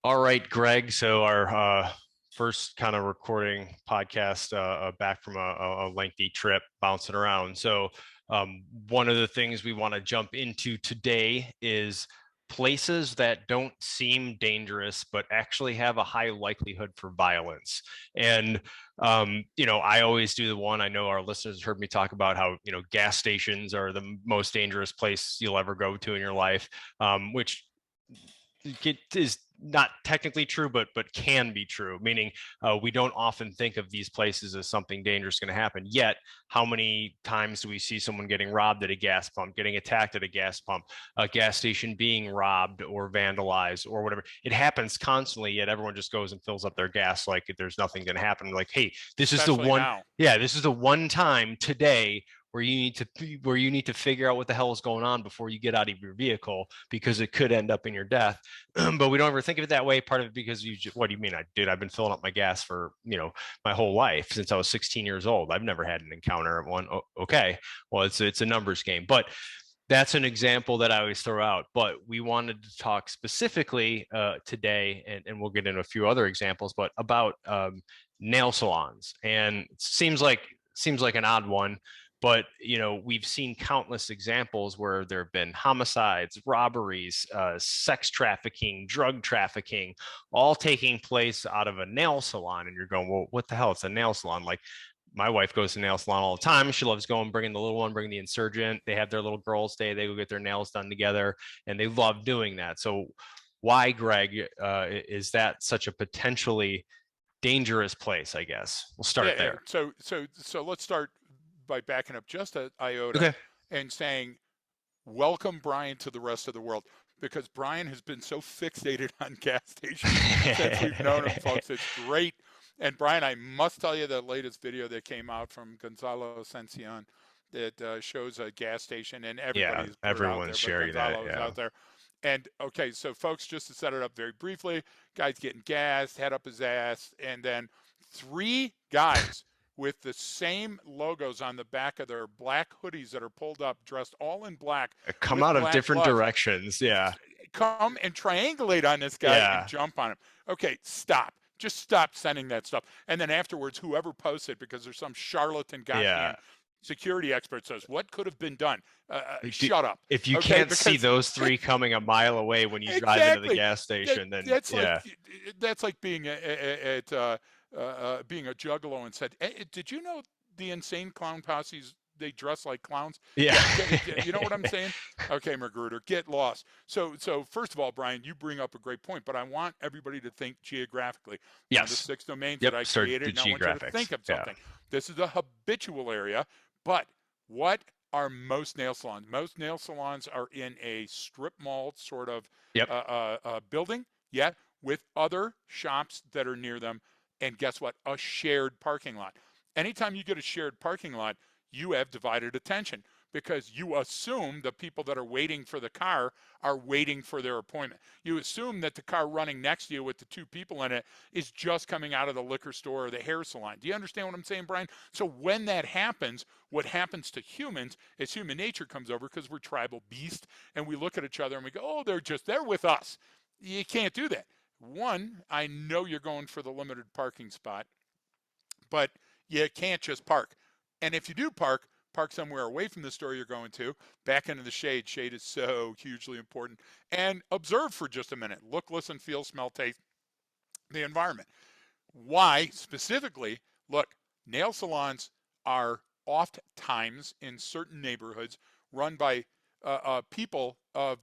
All right, Greg. So our first kind of recording podcast back from a lengthy trip bouncing around. So one of the things we want to jump into today is places that don't seem dangerous, but actually have a high likelihood for violence. And I always do the one. I know our listeners heard me talk about how gas stations are the most dangerous place you'll ever go to in your life, which is not technically true, but can be true. Meaning, we don't often think of these places as something dangerous going to happen. Yet, how many times do we see someone getting robbed at a gas pump, getting attacked at a gas pump, a gas station being robbed or vandalized or whatever? It happens constantly. Yet everyone just goes and fills up their gas like there's nothing going to happen. Like, hey, this is the Especially one. now. Yeah, this is the one time today where you need to figure out what the hell is going on before you get out of your vehicle because it could end up in your death. But we don't ever think of it that way. Part of it because what do you mean? I've been filling up my gas for my whole life since I was 16 years old. I've never had an encounter at one. Okay, well it's a numbers game, but that's an example that I always throw out. But we wanted to talk specifically today, and we'll get into a few other examples, but about nail salons. And it seems like an odd one, but we've seen countless examples where there have been homicides, robberies, sex trafficking, drug trafficking, all taking place out of a nail salon. And you're going, well, what the hell? It's a nail salon. Like, my wife goes to nail salon all the time. She loves going, bringing the little one, bringing the insurgent. They have their little girls' day. They go get their nails done together, and they love doing that. So, why, Greg, is that such a potentially dangerous place? I guess we'll start Yeah. there. So let's start by backing up just a iota Okay. and saying, welcome Brian to the rest of the world, because Brian has been so fixated on gas stations since we've known him, folks. It's great. And Brian, I must tell you the latest video that came out from Gonzalo Ascension that shows a gas station, and Yeah, everybody's put it out everyone's there, but sharing that. Gonzalo is Yeah. out there. And okay, so folks, just to set it up very briefly, guy's getting gassed, head up his ass, and then three guys with the same logos on the back of their black hoodies that are pulled up, dressed all in black Come with out of black different gloves, directions. Yeah. come and triangulate on this guy and Yeah. jump on him. Okay, stop. Just stop sending that stuff. And then afterwards, whoever posts it, because there's some charlatan Yeah. Gotchian security expert says, what could have been done? Like, Shut up. if you Okay, can't see because those three coming a mile away when you drive into the exactly. gas That, station, then that's like yeah. that's like being being a juggalo and said, hey, did you know the insane clown posses, they dress like clowns? Yeah. Yeah, you know what I'm saying? Okay, Magruder, get lost. So first of all, Brian, you bring up a great point, but I want everybody to think geographically. One of the Yes. 6 domains that Yep. I Start created, the and I want you to geographics. think of Yeah. something. This is a habitual area, but what are most nail salons? Most nail salons are in a strip mall sort of Yep. building, yet with other shops that are near them. And guess what? A shared parking lot. Anytime you get a shared parking lot, you have divided attention, because you assume the people that are waiting for the car are waiting for their appointment. You assume that the car running next to you with the two people in it is just coming out of the liquor store or the hair salon. Do you understand what I'm saying, Brian? So when that happens, what happens to humans is human nature comes over, because we're tribal beasts, and we look at each other and we go, oh, they're with us. You can't do that. One, I know you're going for the limited parking spot, but you can't just park. And if you do park, park somewhere away from the store you're going to, back into the shade. Shade is so hugely important. And observe for just a minute. Look, listen, feel, smell, taste the environment. Why specifically? Look, nail salons are oft times in certain neighborhoods run by people of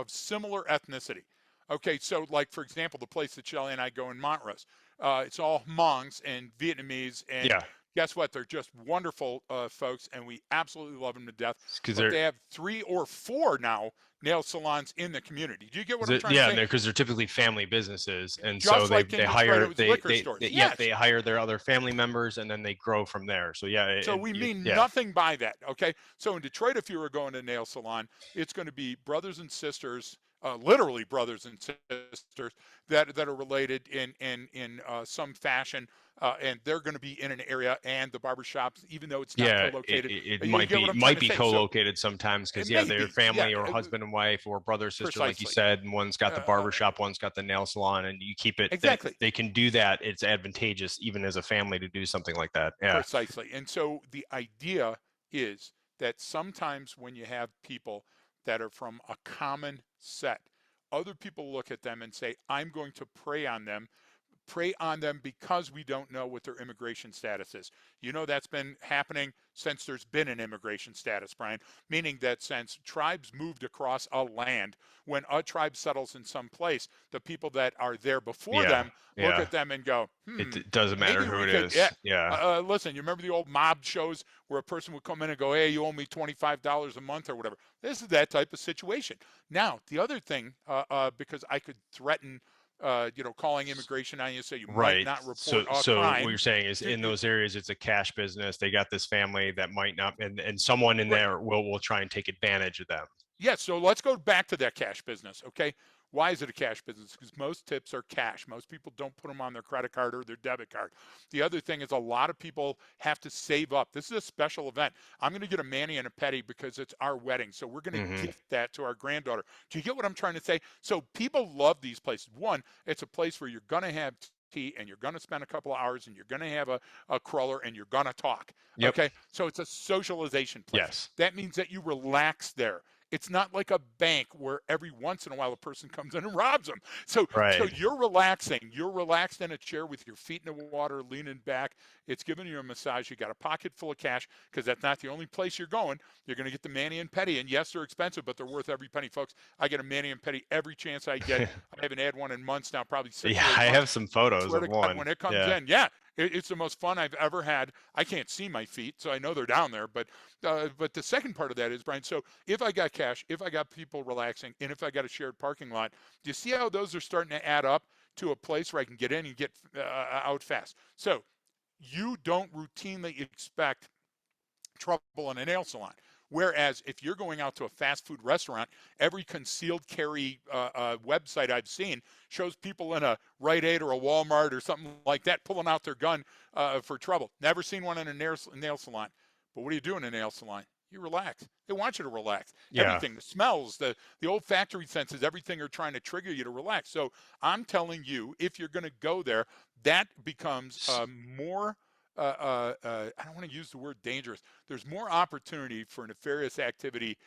similar ethnicity. Okay, so like for example, the place that Shelly and I go in Montrose, it's all Hmongs and Vietnamese, and Yeah. guess what? They're just wonderful folks, and we absolutely love them to death. Because But they're they have 3 or 4 now nail salons in the community. Do you get what I'm trying to yeah, say? because they're typically family businesses, and so Just they like in they Detroit, it hire was liquor stores. they Yes. hire their other family members, and then they grow from there. So yeah, So we mean yeah. nothing by that, okay? So in Detroit, if you were going to a nail salon, it's going to be brothers and sisters literally brothers and sisters that are related in some fashion, and they're going to be in an area, and the barbershops, even though it's not Yeah, co-located, it you get what I'm trying might to be say. So co-located sometimes it because yeah, may they're be, yeah, family or husband and wife or brother sister, like you precisely, said, and one's got the barber uh, shop, one's got the nail salon, and you keep it that exactly. they can do that. It's advantageous even as a family to do something like that. Yeah. Precisely. And so the idea is that sometimes when you have people that are from a common set, other people look at them and say, I'm going to prey on them because we don't know what their immigration status is. You know, that's been happening since there's been an immigration status, Brian, meaning that since tribes moved across a land, when a tribe settles in some place, the people that are there before Yeah. them look Yeah. at them and go, It doesn't matter maybe who we it could, yeah. is. Yeah. Listen, you remember the old mob shows where a person would come in and go, hey, you owe me $25 a month or whatever. This is that type of situation. Now, the other thing, because I could threaten calling immigration on you so you might Right. not So, report a what crime. you're saying is in those areas, it's a cash business. They got this family that might not, and someone in Right. there will try and take advantage of them. Yeah, so let's go back to that cash business, okay? Why is it a cash business? Because most tips are cash. Most people don't put them on their credit card or their debit card. The other thing is a lot of people have to save up. This is a special event. I'm going to get a mani and a pedi because it's our wedding. So we're going to Hmm. gift that to our granddaughter. Do you get what I'm trying to say? So people love these places. One, it's a place where you're going to have tea and you're going to spend a couple of hours and you're going to have a cruller and you're going to talk. Yep. Okay. So it's a socialization place. Yes. That means that you relax there. It's not like a bank where every once in a while a person comes in and robs them. So Right. you're relaxing. You're relaxed in a chair with your feet in the water, leaning back. It's giving you a massage. You got a pocket full of cash because that's not the only place you're going. You're going to get the mani and pedi, and yes, they're expensive, but they're worth every penny, folks. I get a mani and pedi every chance I get. I haven't had one in months now, probably six Yeah, or eight I months. have some photos Swear of to God, one. when it comes Yeah. in, yeah, it's the most fun I've ever had. I can't see my feet, so I know they're down there. But the second part of that is, Brian. So if I got cash, if I got people relaxing, and if I got a shared parking lot, do you see how those are starting to add up to a place where I can get in and get out fast? So you don't routinely expect trouble in a nail salon. Whereas if you're going out to a fast food restaurant, every concealed carry website I've seen shows people in a Rite Aid or a Walmart or something like that pulling out their gun for trouble. Never seen one in a nail salon. But what do you do in a nail salon? You relax. They want you to relax. Yeah. Everything, the smells, the olfactory senses, everything are trying to trigger you to relax. So I'm telling you, if you're going to go there, that becomes more I don't want to use the word dangerous. There's more opportunity for nefarious activity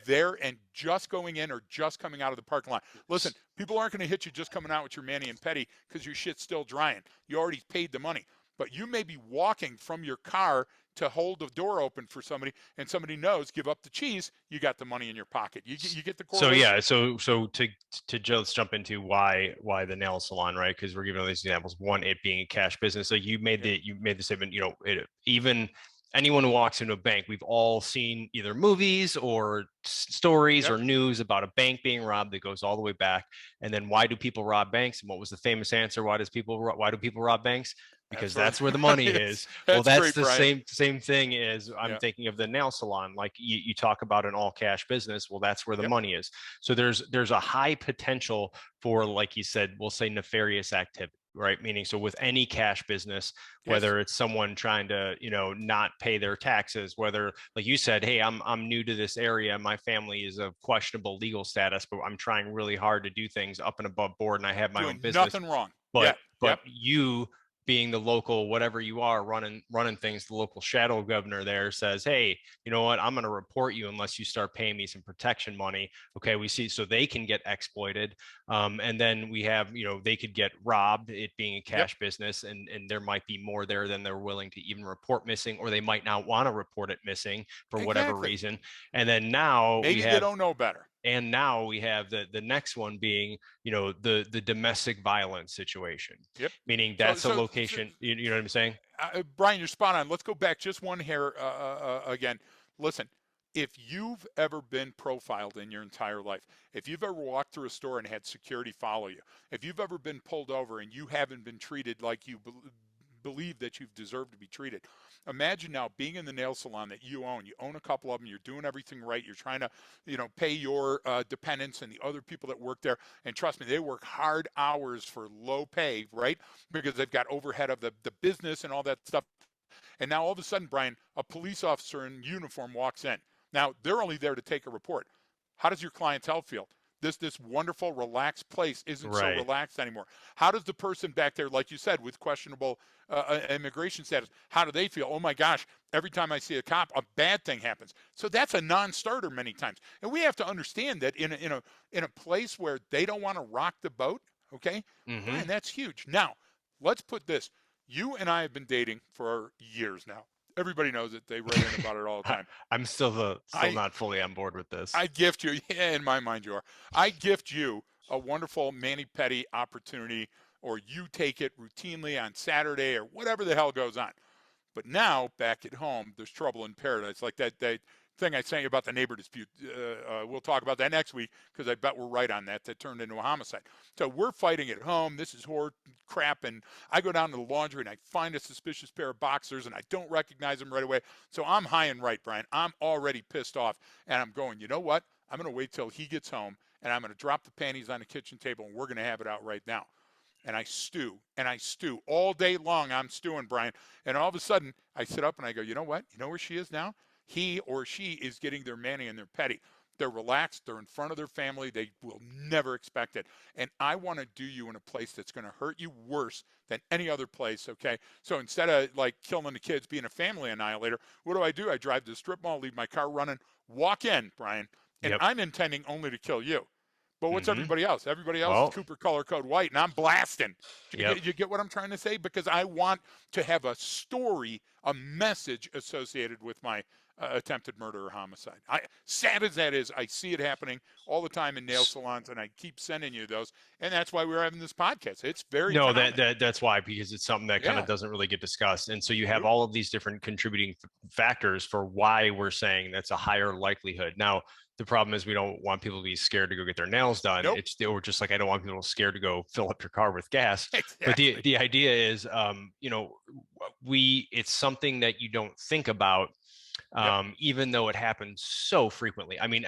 there and just going in or just coming out of the parking lot. Listen, people aren't going to hit you just coming out with your mani and pedi because your shit's still drying. You already paid the money. But you may be walking from your car to hold the door open for somebody, and somebody knows, give up the cheese, you got the money in your pocket. You get the So yeah, correlation? so to just jump into why the nail salon, right? Because we're giving all these examples. One, it being a cash business. So Yep. you made the statement. Even anyone who walks into a bank, we've all seen either movies or stories Yep. or news about a bank being robbed that goes all the way back. And then why do people rob banks? And what was the famous answer? Why do people rob banks? Because That's where that's where the the money money is. is. Well, That's that's great, the Brian. same thing as I'm Yeah. thinking of the nail salon. Like you talk about an all cash business. Well, that's where the Yep. money is. So there's a high potential for, like you said, we'll say nefarious activity, right? Meaning, so with any cash business, Yes. whether it's someone trying to, not pay their taxes, whether, like you said, hey, I'm new to this area, my family is of questionable legal status, but I'm trying really hard to do things up and above board, and I have my own Doing business. nothing wrong. but Yeah. but Yep. you being the local whatever you are running things, the local shadow governor there says, hey, you know what, I'm going to report you unless you start paying me some protection money. Okay, we see, so they can get exploited. And then we have, they could get robbed, it being a Yep. cash business, and there might be more there than they're willing to even report missing, or they might not want to report it missing for whatever Exactly. reason. And then now we Maybe they have don't know better. the next one being, the domestic violence situation, Yep. meaning So, that's a so, so location. You know what I'm saying? Brian, you're spot on. Let's go back just one hair again. Listen, if you've ever been profiled in your entire life, if you've ever walked through a store and had security follow you, if you've ever been pulled over and you haven't been treated like you believe that you've deserved to be treated. Imagine now being in the nail salon that you own. You own a couple of them. You're doing everything right. You're trying to, pay your dependents and the other people that work there. And trust me, they work hard hours for low pay, right? Because they've got overhead of the business and all that stuff. And now all of a sudden, Brian, a police officer in uniform walks in. Now they're only there to take a report. How does your clientele feel? This wonderful, relaxed place isn't so Right. relaxed anymore. How does the person back there, like you said, with questionable immigration status, how do they feel? Oh my gosh, every time I see a cop, a bad thing happens. So that's a non-starter many times. And we have to understand that in a place where they don't want to rock the boat, okay, Mm-hmm. Brian, that's huge. Now, let's put this. You and I have been dating for years now. Everybody knows it. They write in about it all the time. I'm still I not fully on board with this. I gift you, yeah, in my mind you are. I gift you a wonderful mani-pedi opportunity, or you take it routinely on Saturday or whatever the hell goes on. But now back at home, there's trouble in paradise. Like that thing I sent you about the neighbor dispute. We'll talk about that next week because I bet we're right on that. That turned into a homicide. So we're fighting at home. This is horror crap. And I go down to the laundry and I find a suspicious pair of boxers and I don't recognize them right away. So I'm high and right, Brian. I'm already pissed off. And I'm going, you know what? I'm going to wait till he gets home and I'm going to drop the panties on the kitchen table and we're going to have it out right now. And I stew and I stew all day long. I'm stewing, Brian. And all of a sudden, I sit up and I go, you know what? You know where she is now? He or she is getting their mani and their pedi. They're relaxed. They're in front of their family. They will never expect it. And I want to do you in a place that's going to hurt you worse than any other place, okay? So instead of like killing the kids, being a family annihilator, what do? I drive to the strip mall, leave my car running, walk in, Brian, and Yep. I'm intending only to kill you. But what's Mm-hmm. everybody else? Everybody else is Well, Cooper color code white, and I'm blasting. yep. You get what I'm trying to say? Because I want to have a story, a message associated with my attempted murder or homicide. Sad as that is, I see it happening all the time in nail salons, and I keep sending you those. And that's why we're having this podcast. It's very No, common. that's why, because it's something that kind of Yeah. doesn't really get discussed. And so you have Nope. all of these different contributing factors for why we're saying that's a higher likelihood. Now, the problem is we don't want people to be scared to go get their nails done. Nope. It's or just like I don't want people scared to go fill up your car with gas. But the Exactly. the idea is, it's something that you don't think about, Yep. even though it happens so frequently. I mean,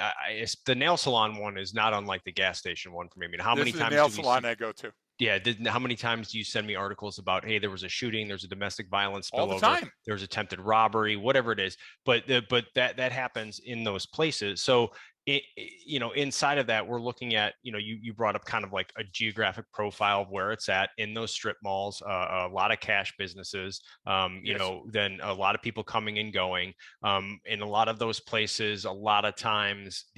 the nail salon one is not unlike the gas station one for me. I mean, how This many is a times nail do we salon see? I go to Yeah, how many times do you send me articles about, hey, there was a shooting, there's a domestic violence all the spillover, time. there's attempted robbery, whatever it is, but that happens in those places. So inside of that, we're looking at, you brought up kind of like a geographic profile of where it's at in those strip malls, a lot of cash businesses, Yes. then a lot of people coming and going, in a lot of those places. A lot of times,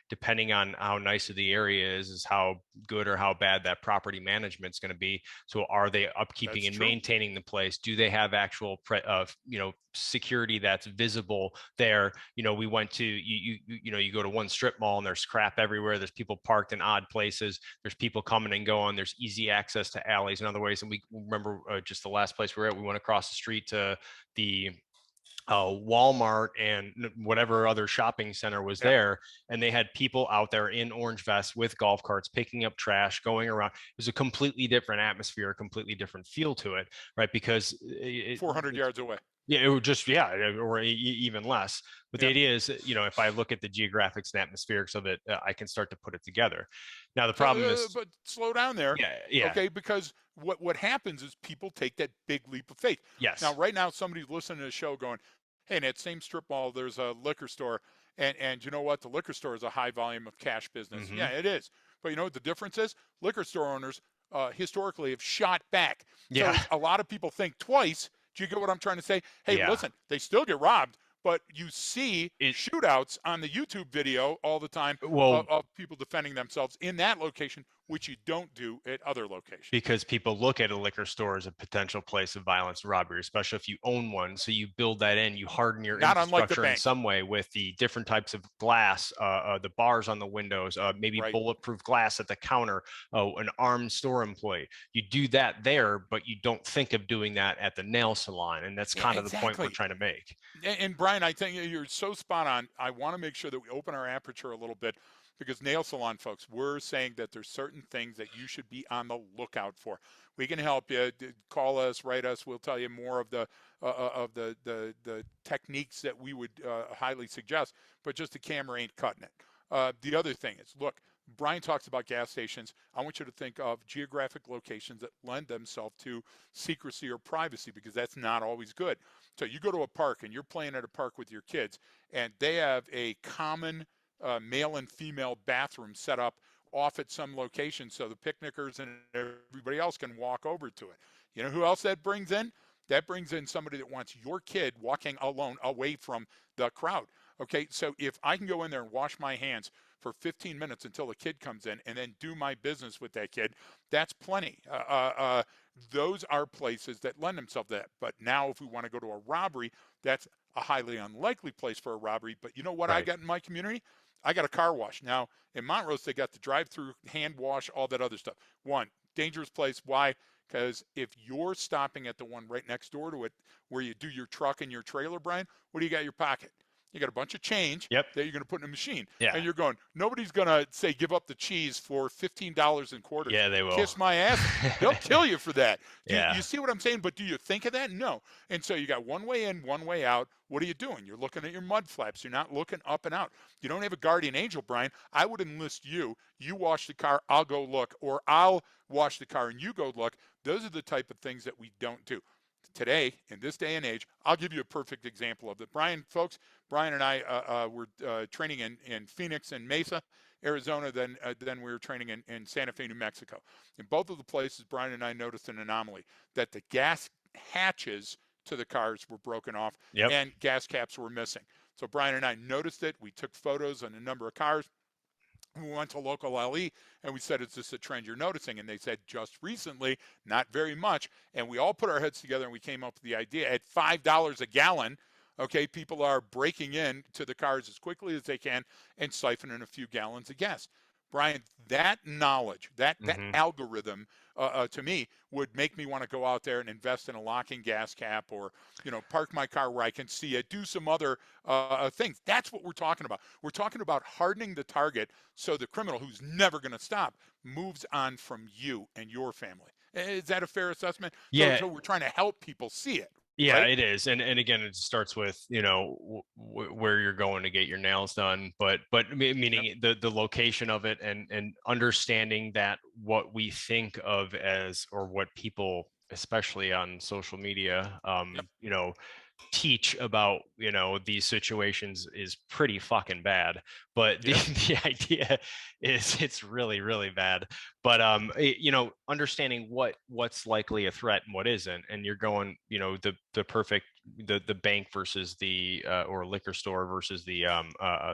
depending on how nice of the area is how good or how bad that property management is going to be. So are they upkeeping That's and true. maintaining the place? Do they have actual security that's visible there? We went to you go to one strip mall and there's crap everywhere. There's people parked in odd places. There's people coming and going. There's easy access to alleys and other ways. And we remember just the last place we were at, we went across the street to the Walmart and whatever other shopping center was Yep. there, and they had people out there in orange vests with golf carts picking up trash, going around. It was a completely different atmosphere, a completely different feel to it, right? Because 400 yards away. yeah, it would just or even less. But the Yep. idea is, if I look at the geographics and atmospherics of it, I can start to put it together. Now the problem is, But slow down there, yeah, okay? Because what happens is people take that big leap of faith. Now, yes, right now, somebody's listening to the show going, "Hey, in that same strip mall, there's a liquor store, and you know what? The liquor store is a high volume of cash business. mm-hmm. Yeah, it is. But you know what the difference is? Liquor store owners historically have shot back. So Yeah, a lot of people think twice. Do you get what I'm trying to say? Hey, yeah. listen, they still get robbed, but you see It shootouts on the YouTube video all the time well of people defending themselves in that location, which you don't do at other locations. because people look at a liquor store as a potential place of violence and robbery, especially if you own one. So you build that in, you harden your Not unlike the infrastructure in bank, some way with the different types of glass, the bars on the windows, maybe right? bulletproof glass at the counter, an armed store employee. You do that there, but you don't think of doing that at the nail salon. And that's Yeah, kind of the point we're exactly. trying to make. And Brian, I think you're so spot on. I want to make sure that we open our aperture a little bit. because nail salon folks, we're saying that there's certain things that you should be on the lookout for. We can help you. Call us, write us. We'll tell you more of the techniques that we would highly suggest. But just the camera ain't cutting it. The other thing is, look, Brian talks about gas stations. I want you to think of geographic locations that lend themselves to secrecy or privacy, because that's not always good. So you go to a park and you're playing at a park with your kids, and they have a common male and female bathroom set up off at some location so the picnickers and everybody else can walk over to it. You know who else that brings in? That brings in somebody that wants your kid walking alone away from the crowd. Okay, so if I can go in there and wash my hands for 15 minutes until the kid comes in and then do my business with that kid, that's plenty. Those are places that lend themselves to that. But now if we want to go to a robbery, that's a highly unlikely place for a robbery. But you know what I got in my community? I got a car wash. Now, in Montrose, they got the drive-through, hand wash, all that other stuff. One, dangerous place. Why? Because if you're stopping at the one right next door to it where you do your truck and your trailer, Brian, what do you got in your pocket? You got a bunch of change that you're going to put in a machine. And you're going, nobody's going to say give up the cheese for $15 in quarters. Yeah, they will. Kiss my ass. They'll kill you for that. You see what I'm saying? But do you think of that? No. And so you got one way in, one way out. What are you doing? You're looking at your mud flaps. You're not looking up and out. You don't have a guardian angel, Brian. I would enlist you. You wash the car, I'll go look. Or I'll wash the car and you go look. Those are the type of things that we don't do. Today, in this day and age, I'll give you a perfect example of it. Brian, folks, Brian and I were training in Phoenix and Mesa, Arizona. Then we were training in Santa Fe, New Mexico. In both of the places, Brian and I noticed an anomaly, that the gas hatches to the cars were broken off and gas caps were missing. So Brian and I noticed it. We took photos on a number of cars. We went to local LE and we said, is this a trend you're noticing? And they said, just recently, not very much. And we all put our heads together and we came up with the idea at $5 a gallon. Okay, people are breaking in to the cars as quickly as they can and siphoning a few gallons of gas. Brian, that knowledge, that algorithm, to me, would make me want to go out there and invest in a locking gas cap, or, park my car where I can see it, do some other things. That's what we're talking about. We're talking about hardening the target so the criminal, who's never going to stop, moves on from you and your family. Is that a fair assessment? Yeah. So we're trying to help people see it. Yeah, right? it is. And again, it starts with, where you're going to get your nails done, but meaning the location of it, and understanding that what we think of as, or what people, especially on social media, teach about, these situations is pretty fucking bad. But the idea is it's really, really bad. But understanding what's likely a threat and what isn't, and you're going, the perfect, the bank versus the or liquor store versus the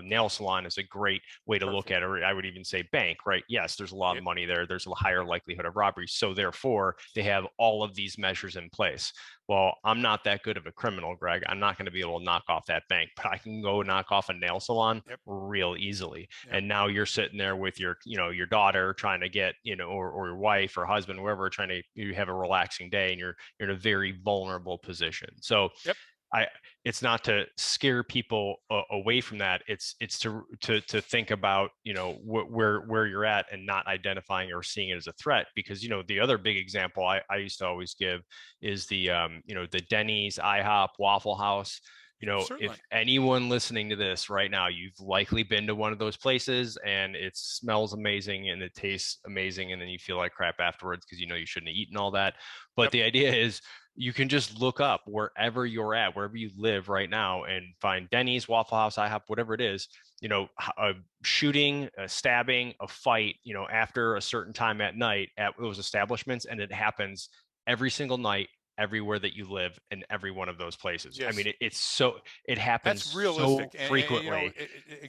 nail salon is a great way to look at it. Or I would even say bank, right? Yes, there's a lot of money there. There's a higher likelihood of robbery. So therefore, they have all of these measures in place. Well, I'm not that good of a criminal, Greg. I'm not going to be able to knock off that bank, but I can go knock off a nail salon real easily. And now you're sitting there with your daughter trying to get, or your wife or husband, whoever, trying to, you have a relaxing day, and you're in a very vulnerable position. So it's not to scare people away from that. It's to think about, where you're at, and not identifying or seeing it as a threat. Because, the other big example I used to always give is the, the Denny's, IHOP, Waffle House. If anyone listening to this right now, you've likely been to one of those places, and it smells amazing and it tastes amazing, and then you feel like crap afterwards because you shouldn't have eaten all that. But the idea is, you can just look up wherever you're at, wherever you live right now, and find Denny's, Waffle House, IHOP, whatever it is, a shooting, a stabbing, a fight, after a certain time at night at those establishments. And it happens every single night, everywhere that you live, in every one of those places. I mean, it happens so frequently.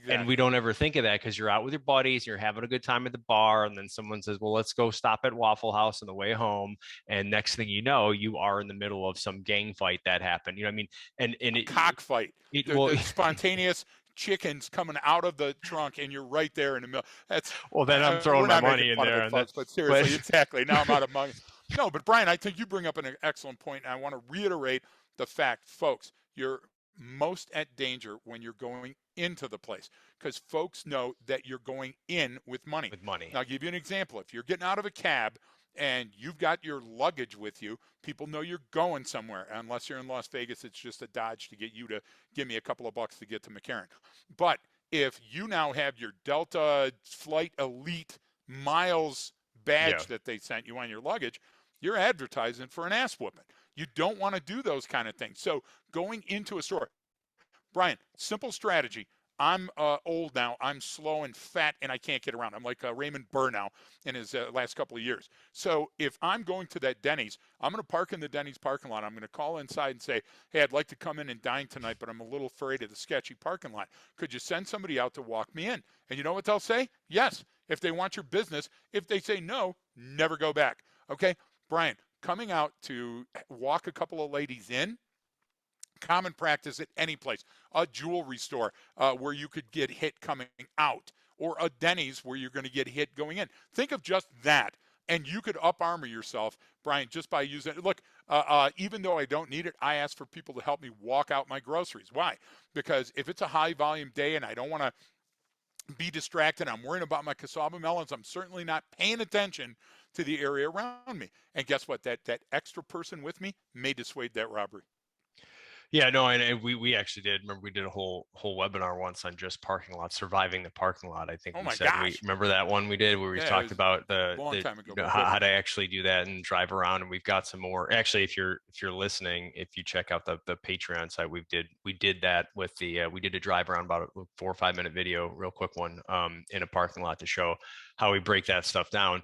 And we don't ever think of that, because you're out with your buddies, you're having a good time at the bar, and then someone says, well, let's go stop at Waffle House on the way home. And next thing you know, you are in the middle of some gang fight that happened. And a cockfight. The spontaneous chickens coming out of the trunk, and you're right there in the middle. Then I'm throwing my money in there. But seriously, exactly. Now I'm out of money. No, but Brian, I think you bring up an excellent point, and I want to reiterate the fact, folks, you're most at danger when you're going into the place because folks know that you're going in with money. With money. Now, I'll give you an example. If you're getting out of a cab and you've got your luggage with you, people know you're going somewhere. Unless you're in Las Vegas, it's just a dodge to get you to give me a couple of bucks to get to McCarran. But if you now have your Delta Flight Elite miles badge that they sent you on your luggage, you're advertising for an ass whooping. You don't want to do those kind of things. So going into a store, Brian, simple strategy. I'm old now. I'm slow and fat, and I can't get around. I'm like Raymond Burr now in his last couple of years. So if I'm going to that Denny's, I'm going to park in the Denny's parking lot. I'm going to call inside and say, hey, I'd like to come in and dine tonight, but I'm a little afraid of the sketchy parking lot. Could you send somebody out to walk me in? And you know what they'll say? Yes, if they want your business. If they say no, never go back. Okay, Brian, coming out to walk a couple of ladies in, common practice at any place, a jewelry store where you could get hit coming out, or a Denny's where you're going to get hit going in. Think of just that, and you could up armor yourself, Brian, just by using it. Look, even though I don't need it, I ask for people to help me walk out my groceries. Why? Because if it's a high volume day and I don't want to be distracted, I'm worrying about my cassava melons, I'm certainly not paying attention to the area around me. And guess what? That extra person with me may dissuade that robbery. Yeah, no, and we actually did. Remember, we did a whole webinar once on just parking lots, surviving the parking lot. I think Oh we my said gosh. remember that one we did where we talked about the long time ago, how to actually do that and drive around. And we've got some more. Actually, if you're listening, if you check out the Patreon site, we did that with the we did a drive around, about a 4 or 5 minute video, real quick one, in a parking lot to show how we break that stuff down.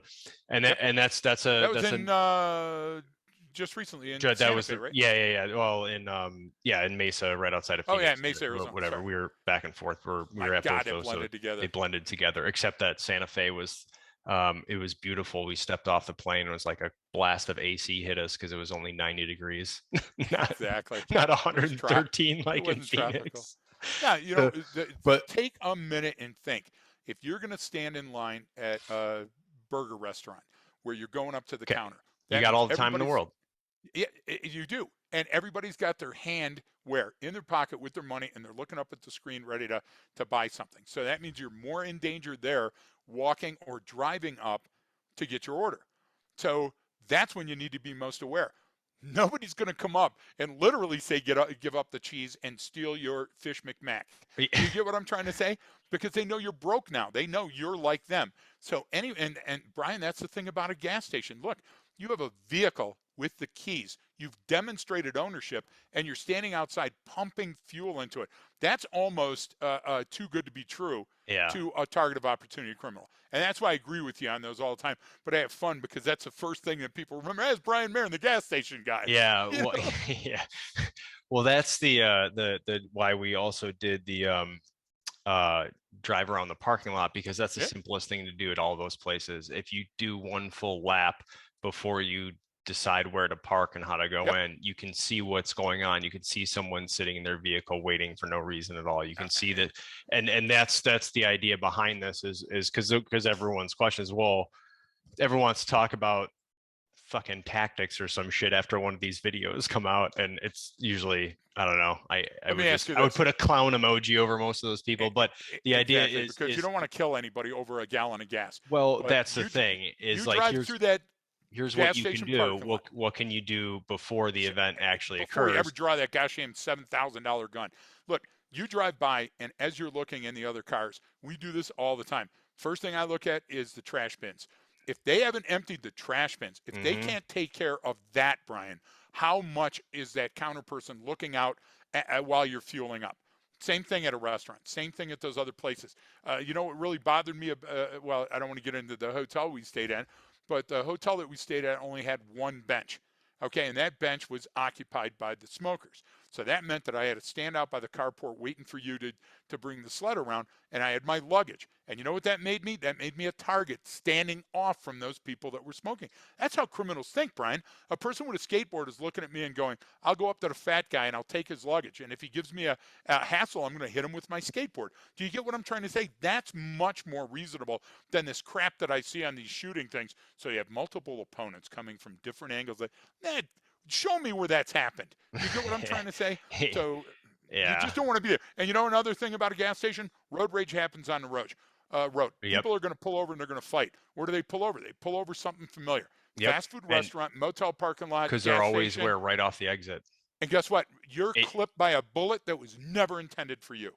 And that's in just recently in Santa Fe, right? Yeah. Well, in Mesa, right outside of Phoenix. Oh yeah, Mesa, Arizona. Whatever. Sorry. We were back and forth. We were at both those, blended together. They blended together. Except that Santa Fe was, it was beautiful. We stepped off the plane. It was like a blast of AC hit us because it was only 90 degrees. Exactly. Not 113 like in Phoenix. Yeah, but take a minute and think. If you're going to stand in line at a burger restaurant where you're going up to the counter, you got all the time in the world. Yeah, you do. And everybody's got their hand where? In their pocket with their money, and they're looking up at the screen ready to buy something. So that means you're more in danger there walking or driving up to get your order. So that's when you need to be most aware. Nobody's going to come up and literally say, give up the cheese and steal your fish McMac. You get what I'm trying to say? Because they know you're broke now. They know you're like them. So and Brian, that's the thing about a gas station. Look, you have a vehicle with the keys. You've demonstrated ownership, and you're standing outside pumping fuel into it. That's almost too good to be true to a target of opportunity criminal. And that's why I agree with you on those all the time. But I have fun because that's the first thing that people remember as Brian Marin, the gas station guy. Yeah. Well, yeah. Well, that's the why we also did the drive around the parking lot, because that's the simplest thing to do at all those places. If you do one full lap before you decide where to park and how to go in, you can see what's going on. You can see someone sitting in their vehicle waiting for no reason at all. You can see that, and that's the idea behind this is because everyone's question is, well, everyone wants to talk about fucking tactics or some shit after one of these videos come out, and it's usually, I don't know, I would put a clown emoji over most of those people, but the idea is because you don't want to kill anybody over a gallon of gas. Well, that's the thing is, like, here's what you can do. What can you do before the event actually occurs? Before you ever draw that gosh damn $7,000 gun. Look, you drive by, and as you're looking in the other cars, we do this all the time. First thing I look at is the trash bins. If they haven't emptied the trash bins, if they can't take care of that, Brian, how much is that counter person looking out while you're fueling up? Same thing at a restaurant. Same thing at those other places. You know what really bothered me? Well, I don't want to get into the hotel we stayed at, but the hotel that we stayed at only had one bench. Okay, and that bench was occupied by the smokers. So that meant that I had to stand out by the carport waiting for you to bring the sled around, and I had my luggage. And you know what that made me? That made me a target, standing off from those people that were smoking. That's how criminals think, Brian. A person with a skateboard is looking at me and going, I'll go up to the fat guy and I'll take his luggage. And if he gives me a hassle, I'm going to hit him with my skateboard. Do you get what I'm trying to say? That's much more reasonable than this crap that I see on these shooting things. So you have multiple opponents coming from different angles. Show me where that's happened. You get what I'm trying to say? So You Yeah. just don't want to be there. And you know another thing about a gas station? Road rage happens on the road. Road. Yep. People are going to pull over and they're going to fight. Where do they pull over? They pull over something familiar. Yep. Fast food And restaurant, motel parking lot, because they're gas always station. where right off the exit. And guess what? You're It, clipped by a bullet that was never intended for you.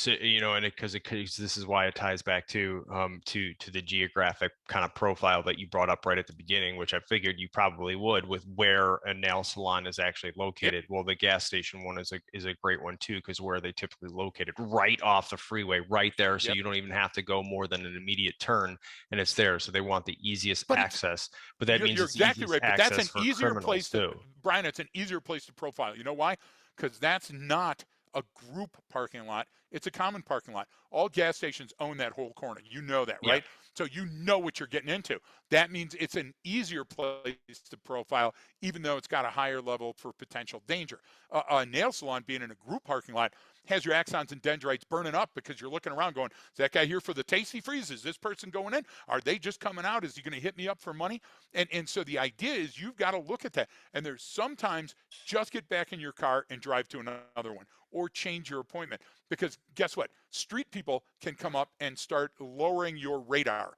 you know, and because this is why it ties back to the geographic kind of profile that you brought up right at the beginning, which I figured you probably would with where a nail salon is actually Yep. located. Well, the gas station one is a great one too, because where are they typically located? Right off the freeway, right there, so Yep. you don't even have to go more than an immediate turn, and it's there. So they want the easiest But access, but that means you're it's exactly easiest right. But that's access an for easier criminals place to, too. Brian, it's an easier place to profile. You know why? Because that's not a group parking lot. It's a common parking lot. All gas stations own that whole corner. You know that, Yeah. right? So you know what you're getting into. That means it's an easier place to profile, even though it's got a higher level for potential danger. A nail salon being in a group parking lot has your axons and dendrites burning up because you're looking around going, is that guy here for the tasty freeze? Is this person going in? Are they just coming out? Is he going to hit me up for money? And so the idea is you've got to look at that. And there's sometimes just get back in your car and drive to another one or change your appointment. Because guess what? Street people can come up and start lowering your radar.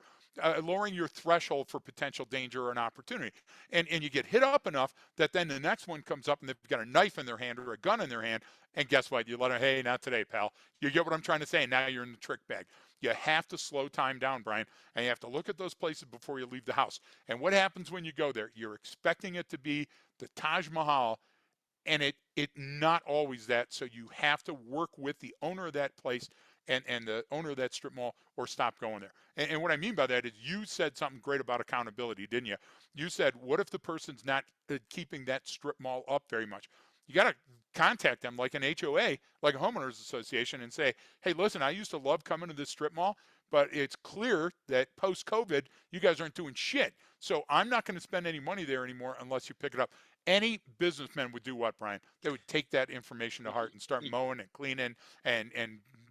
Lowering your threshold for potential danger or an opportunity. And you get hit up enough that then the next one comes up and they've got a knife in their hand or a gun in their hand. And guess what? You let them, hey, not today, pal. You get what I'm trying to say? And now you're in the trick bag. You have to slow time down, Brian, and you have to look at those places before you leave the house. And what happens when you go there? You're expecting it to be the Taj Mahal, and it not always that. So you have to work with the owner of that place and the owner of that strip mall, or stop going there. And what I mean by that is you said something great about accountability, didn't you? You said, what if the person's not keeping that strip mall up very much? You got to contact them like an HOA, like a homeowners association, and say, hey, listen, I used to love coming to this strip mall, but it's clear that post COVID, you guys aren't doing shit. So I'm not going to spend any money there anymore unless you pick it up. Any businessman would do what, Brian? They would take that information to heart and start mowing and cleaning and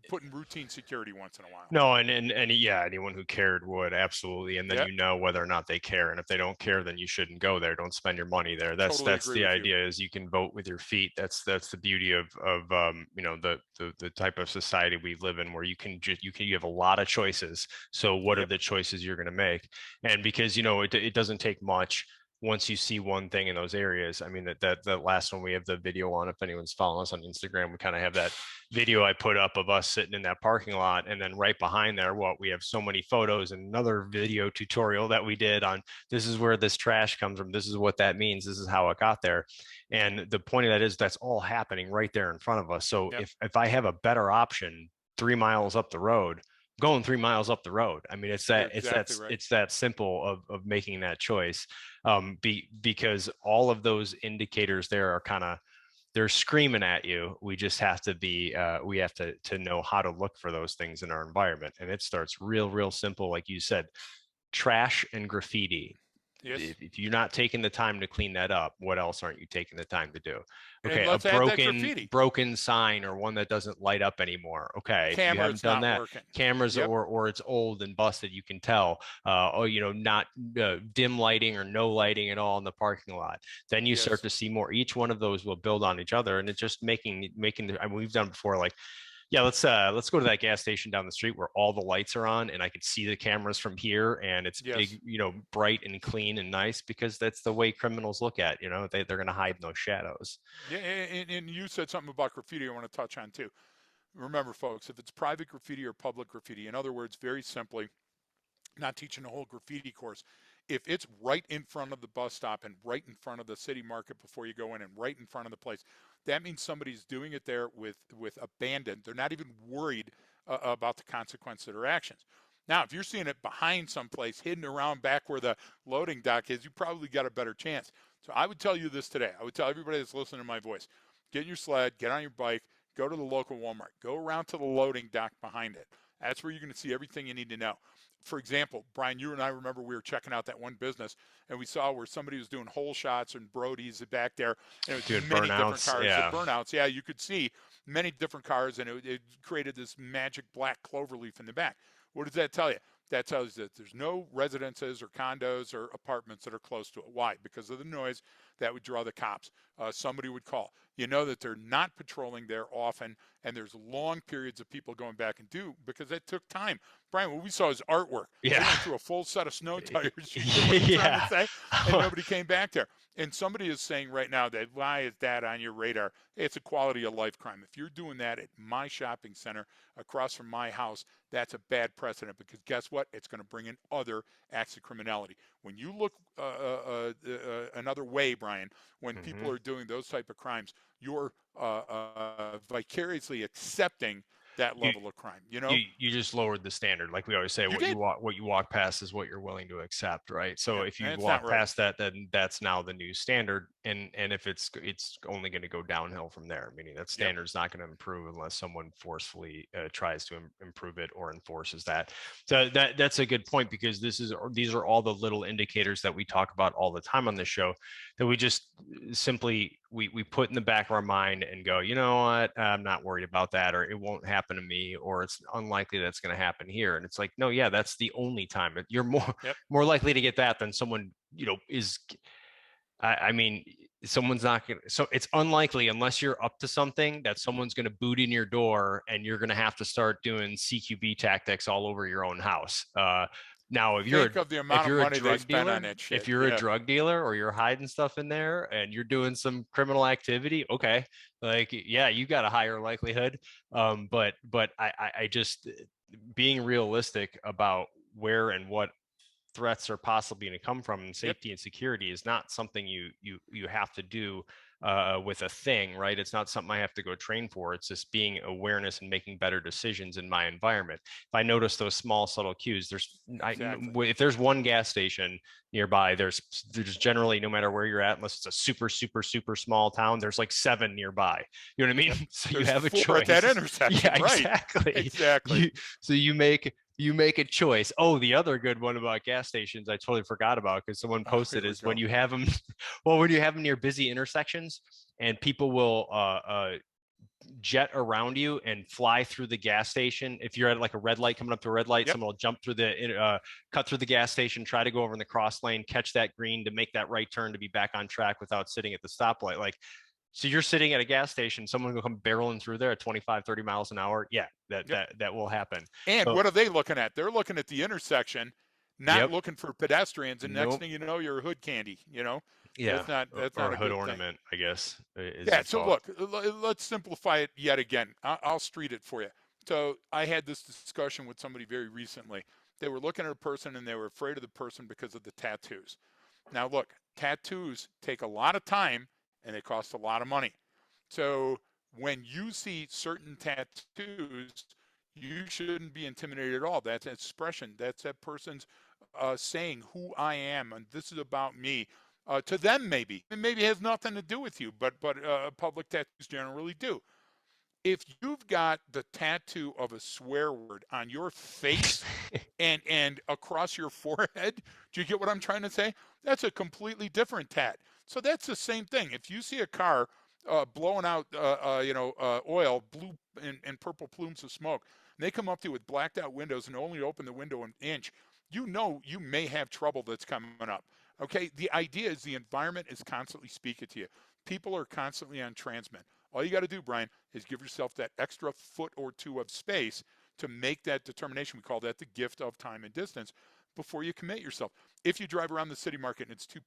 putting routine security once in a while. No, and yeah, anyone who cared would absolutely, and then Yep. you know whether or not they care, and if they don't care, then you shouldn't go there. Don't spend your money there. Totally That's agree the with you. idea, is you can vote with your feet. That's the beauty of you know, the type of society we live in, where you can just you have a lot of choices. So what are Yep. the choices you're going to make? And because you know it doesn't take much once you see one thing in those areas. I mean, that last one we have the video on, if anyone's following us on Instagram, we kind of have that video I put up of us sitting in that parking lot. And then right behind there, we have so many photos and another video tutorial that we did on, this is where this trash comes from. This is what that means. This is how it got there. And the point of that is that's all happening right there in front of us. So Yep. if I have a better option 3 miles up the road, going 3 miles up the road. I mean, You're exactly right. it's that simple of making that choice. Because all of those indicators there are kind of, they're screaming at you. We just have to be we have to know how to look for those things in our environment. And it starts real simple, like you said, trash and graffiti. Yes. If you're not taking the time to clean that up, what else aren't you taking the time to do? And Okay, a let's add that graffiti. broken sign, or one that doesn't light up anymore. Okay, you haven't Camera's done not that. working. Cameras, Yep. or it's old and busted. You can tell. Oh, you know, not dim lighting or no lighting at all in the parking lot. Then you start Yes. to see more. Each one of those will build on each other, and it's just making. I mean, we've done before, like, yeah, let's go to that gas station down the street where all the lights are on and I can see the cameras from here, and it's Yes. big, you know, bright and clean and nice, because that's the way criminals look at, you know, they're going to hide in those shadows. Yeah, and you said something about graffiti I want to touch on too. Remember, folks, if it's private graffiti or public graffiti, in other words, very simply, not teaching a whole graffiti course. If it's right in front of the bus stop and right in front of the city market before you go in and right in front of the place, that means somebody's doing it there with abandon. They're not even worried about the consequence of their actions. Now, if you're seeing it behind someplace, hidden around back where the loading dock is, you probably got a better chance. So I would tell you this today. I would tell everybody that's listening to my voice, get in your sled, get on your bike, go to the local Walmart, go around to the loading dock behind it. That's where you're going to see everything you need to know. For example, Brian, you and I remember we were checking out that one business, and we saw where somebody was doing hole shots and Brodies back there, and it was Dude, many different burnouts, cars. The yeah. burnouts, yeah, you could see many different cars, and it created this magic black clover leaf in the back. What does that tell you? That tells you that there's no residences or condos or apartments that are close to it. Why? Because of the noise. that would draw the cops. Somebody would call. You know that they're not patrolling there often, and there's long periods of people going back and do because it took time. Brian, what we saw is artwork. They Yeah. went through a full set of snow tires. You get what I'm trying to Yeah. say? And nobody came back there. And somebody is saying right now that why is that on your radar? It's a quality of life crime. If you're doing that at my shopping center across from my house, that's a bad precedent because guess what? It's going to bring in other acts of criminality. When you look another way, Brian, when people Mhm. are doing those type of crimes, you're vicariously accepting that You level of crime. You know, you just lowered the standard. Like we always say, you did. what you walk past is what you're willing to accept, right? So Yeah, if and you it's not walk right. past that, then that's now the new standard. And if it's only going to go downhill from there, meaning that Yep. standard's not going to improve unless someone forcefully tries to improve it or enforces that. So that's a good point because these are all the little indicators that we talk about all the time on this show that we just simply we put in the back of our mind and go, you know what, I'm not worried about that, or it won't happen to me, or it's unlikely that's going to happen here. And it's like, no, yeah, that's the only time you're more Yep. more likely to get that than someone, is I mean, someone's not going to, so it's unlikely unless you're up to something that someone's going to boot in your door and you're going to have to start doing CQB tactics all over your own house. Now, Think of the if amount of you're a money they drug spent dealer, on that if shit. you're a Yeah. drug dealer or you're hiding stuff in there and you're doing some criminal activity, okay, like yeah, you got a higher likelihood. But I just being realistic about where and what threats are possibly going to come from, and Yep. safety and security is not something you have to do with a thing, right? It's not something I have to go train for. It's just being awareness and making better decisions in my environment. If I notice those small subtle cues, Exactly. if there's one gas station nearby, there's generally, no matter where you're at, unless it's a super small town, there's like 7 nearby. You know what I mean? Yep. So you There's have a 4 at that choice. intersection. Yeah, Right. exactly. Exactly. So you make a choice. Oh, the other good one about gas stations I totally forgot about because someone Oh, here posted we is when go. you have them, well, when you have them near busy intersections and people will jet around you and fly through the gas station. If you're at like a red light coming up to a red light, Yep. someone will jump through cut through the gas station, try to go over in the cross lane, catch that green to make that right turn to be back on track without sitting at the stoplight. Like, so you're sitting at a gas station, someone will come barreling through there at 25, 30 miles an hour. Yeah, Yep. that will happen. And So, what are they looking at? They're looking at the intersection, not yep. looking for pedestrians. And next Nope. thing you know, you're a hood candy. You know, Yeah. that's Or not a a hood good thing. ornament, I guess, is Yeah. the So call. look, let's simplify it yet again. I'll street it for you. So I had this discussion with somebody very recently. They were looking at a person and they were afraid of the person because of the tattoos. Now look, tattoos take a lot of time and they cost a lot of money. So when you see certain tattoos, you shouldn't be intimidated at all. That's an expression. That's that person's saying who I am and this is about me. To them, maybe it maybe has nothing to do with you, but public tattoos generally do. If you've got the tattoo of a swear word on your face and across your forehead, do you get what I'm trying to say? That's a completely different tat. So that's the same thing. If you see a car blowing out, oil, blue and purple plumes of smoke, and they come up to you with blacked out windows and only open the window an inch, you know you may have trouble that's coming up. Okay, the idea is the environment is constantly speaking to you. People are constantly on transmit. All you got to do, Brian, is give yourself that extra foot or two of space to make that determination. We call that the gift of time and distance before you commit yourself. If you drive around the city market and it's too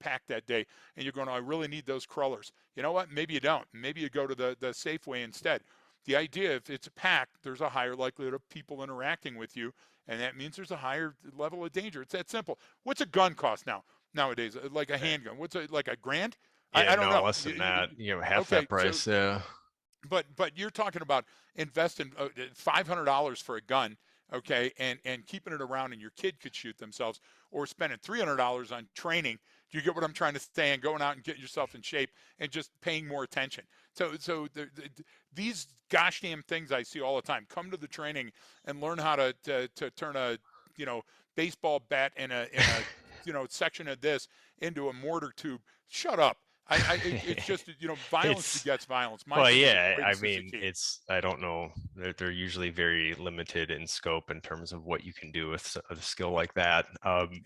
packed that day and you're going, oh, I really need those crawlers. You know what? Maybe you don't. Maybe you go to the Safeway instead. The idea, if it's packed, there's a higher likelihood of people interacting with you, and that means there's a higher level of danger. It's that simple. What's a gun cost nowadays? Like a handgun? What's like a grand? Yeah, I don't no, know. less than that. Half Okay, that so price. Yeah. but you're talking about investing $500 for a gun, okay, and keeping it around, and your kid could shoot themselves, or spending $300 on training. Do you get what I'm trying to say? And going out and getting yourself in shape and just paying more attention. So these gosh damn things I see all the time. Come to the training and learn how to turn a baseball bat in a section of this into a mortar tube. Shut up. It's just, violence It's begets violence. My well, thing is yeah. I avoidance is the mean, key. it's I don't know. They're usually very limited in scope in terms of what you can do with a skill like that.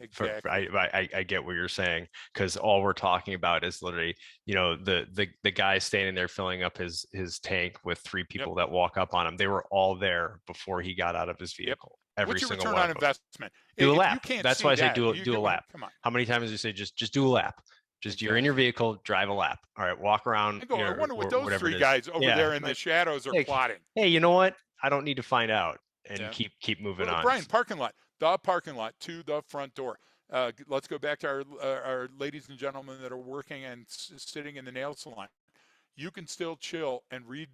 Exactly. I get what you're saying because all we're talking about is literally, the guy standing there filling up his tank with three Yep. people that walk up on him. They were all there before he got out of his Yep. vehicle. Every What's your single return one on of them. investment? Do a If you lap. can't That's why see I say that, do you do a get what? lap. Come on. How many times do you say just do a lap? Just you're in your Exactly. vehicle, drive a lap. All right, walk around, I go, I wonder what or those whatever it three is. guys over Yeah, there in the like, shadows are like, plotting. hey, you know what? I don't need to find out, and Yeah. keep moving on. Brian, parking lot, the parking lot to the front door. Let's go back to our ladies and gentlemen that are working and sitting in the nail salon. You can still chill and read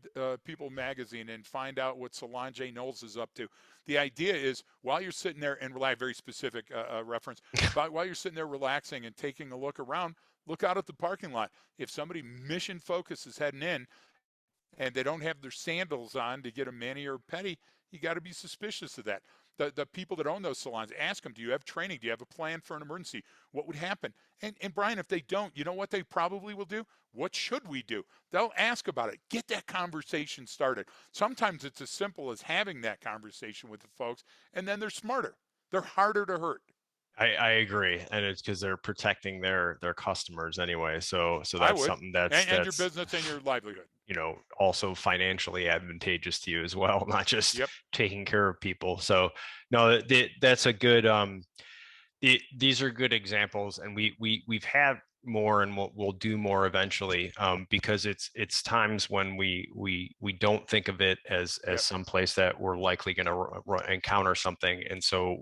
People magazine and find out what Solange Knowles is up to. The idea is while you're sitting there and rely very specific reference, but while you're sitting there relaxing and taking a look around, look out at the parking lot. If somebody mission focused is heading in and they don't have their sandals on to get a mani or pedi, you got to be suspicious of that. The people that own those salons, ask them, do you have training? Do you have a plan for an emergency? What would happen? And Brian, if they don't, you know what they probably will do? What should we do? They'll ask about it. Get that conversation started. Sometimes it's as simple as having that conversation with the folks, and then they're smarter. They're harder to hurt. I agree, and it's because they're protecting their customers anyway. So I that's would. something that's And your that's business and your livelihood. also financially advantageous to you as well, not just Yep. taking care of people. So no, that's a good these are good examples, and we've had more, and we'll do more eventually, because it's times when we don't think of it as Yep. some place that we're likely going to encounter something, and so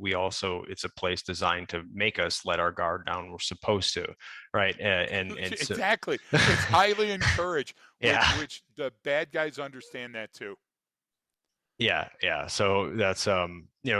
it's a place designed to make us let our guard down. We're supposed to, right? And so Exactly. It's highly encouraged, yeah. which the bad guys understand that too. Yeah. So that's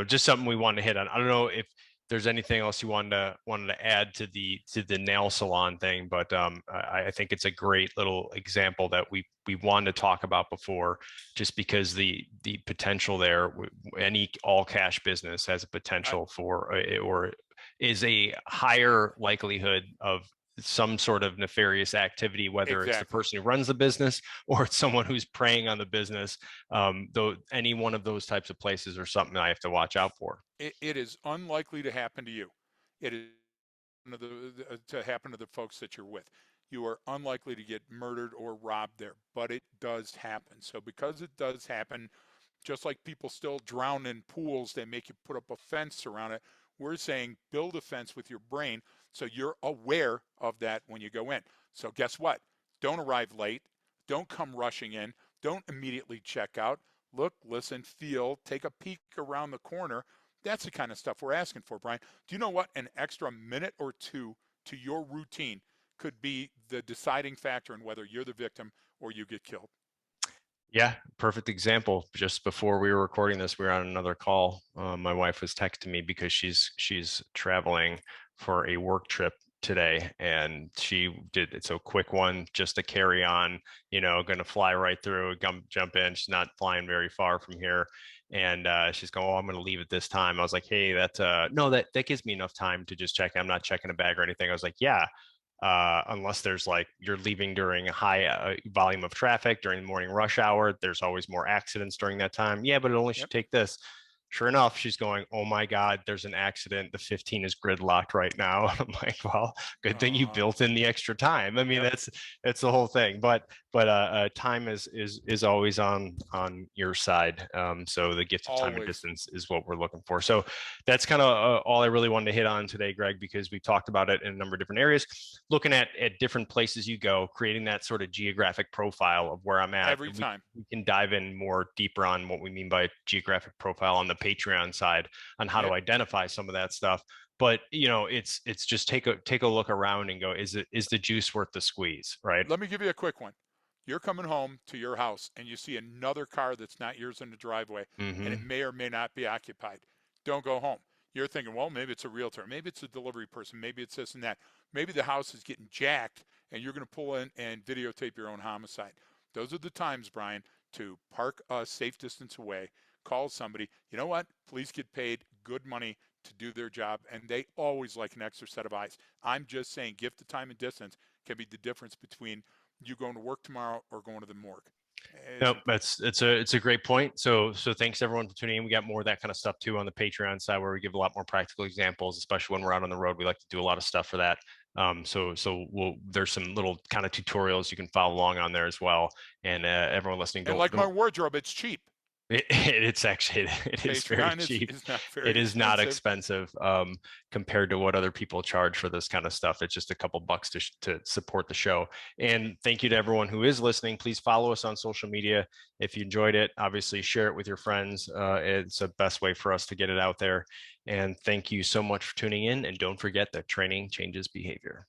just something we wanted to hit on. I don't know if there's anything else you wanted to add to the nail salon thing, but I think it's a great little example that we wanted to talk about before, just because the potential there. Any all cash business has a I, potential for or is a higher likelihood of some sort of nefarious activity, whether it's the exactly. person who runs the business or it's someone who's preying on the business. Though any one of those types of places are something I have to watch out for. It is unlikely to happen to you. It is to happen to the folks that you're with. You are unlikely to get murdered or robbed there, but it does happen. So because it does happen, just like people still drown in pools, they make you put up a fence around it. We're saying build a fence with your brain so you're aware of that when you go in. So guess what? Don't arrive late. Don't come rushing in. Don't immediately check out. Look, listen, feel, take a peek around the corner. That's the kind of stuff we're asking for, Brian. Do you know what? An extra minute or two to your routine could be the deciding factor in whether you're the victim or you get killed. Yeah, perfect example. Just before we were recording this, we were on another call. My wife was texting me because she's traveling for a work trip today, and it's a quick one just to carry on. Going to fly right through, jump in. She's not flying very far from here, and she's going, "Oh, I'm going to leave at this time." I was like, "Hey, no, that gives me enough time to just check. I'm not checking a bag or anything." I was like, "Yeah." Unless there's like you're leaving during a high volume of traffic during the morning rush hour. There's always more accidents during that time. Yeah, but it only Yep. should take this. Sure enough, she's going, "Oh my God, there's an accident. The 15 is gridlocked right now." I'm like, "Well, good thing you Uh, built in the extra time." I mean, yep. that's the whole thing. But time is always on your side. So the gift of time and Always. distance is what we're looking for. So that's kind of all I really wanted to hit on today, Greg, because we talked about it in a number of different areas, looking at different places you go, creating that sort of geographic profile of where I'm at. Every And time. we can dive in more deeper on what we mean by geographic profile on the Patreon side on how to Yep. identify some of that stuff. But it's just take a look around and go, is the juice worth the squeeze, right? Let me give you a quick one. You're coming home to your house and you see another car that's not yours in the driveway and it Mm-hmm. may or may not be occupied. Don't go home. You're thinking, well, maybe it's a realtor, maybe it's a delivery person, maybe it's this and that. Maybe the house is getting jacked and you're going to pull in and videotape your own homicide. Those are the times, Brian, to park a safe distance away, call somebody. You know what? Please get paid good money to do their job, and they always like an extra set of eyes. I'm just saying, gift of time and distance can be the difference between you going to work tomorrow or going to the morgue. It's No, important. it's a great point. So thanks everyone for tuning in. We got more of that kind of stuff too on the Patreon side where we give a lot more practical examples, especially when we're out on the road. We like to do a lot of stuff for that. There's some little kind of tutorials you can follow along on there as well. And everyone listening, And like my wardrobe, it's cheap. it's actually it is very Patreon cheap. is not It very is not expensive. expensive compared to what other people charge for this kind of stuff. It's just a couple bucks to support the show. And thank you to everyone who is listening. Please follow us on social media. If you enjoyed it, obviously share it with your friends. It's the best way for us to get it out there. And thank you so much for tuning in. And don't forget that training changes behavior.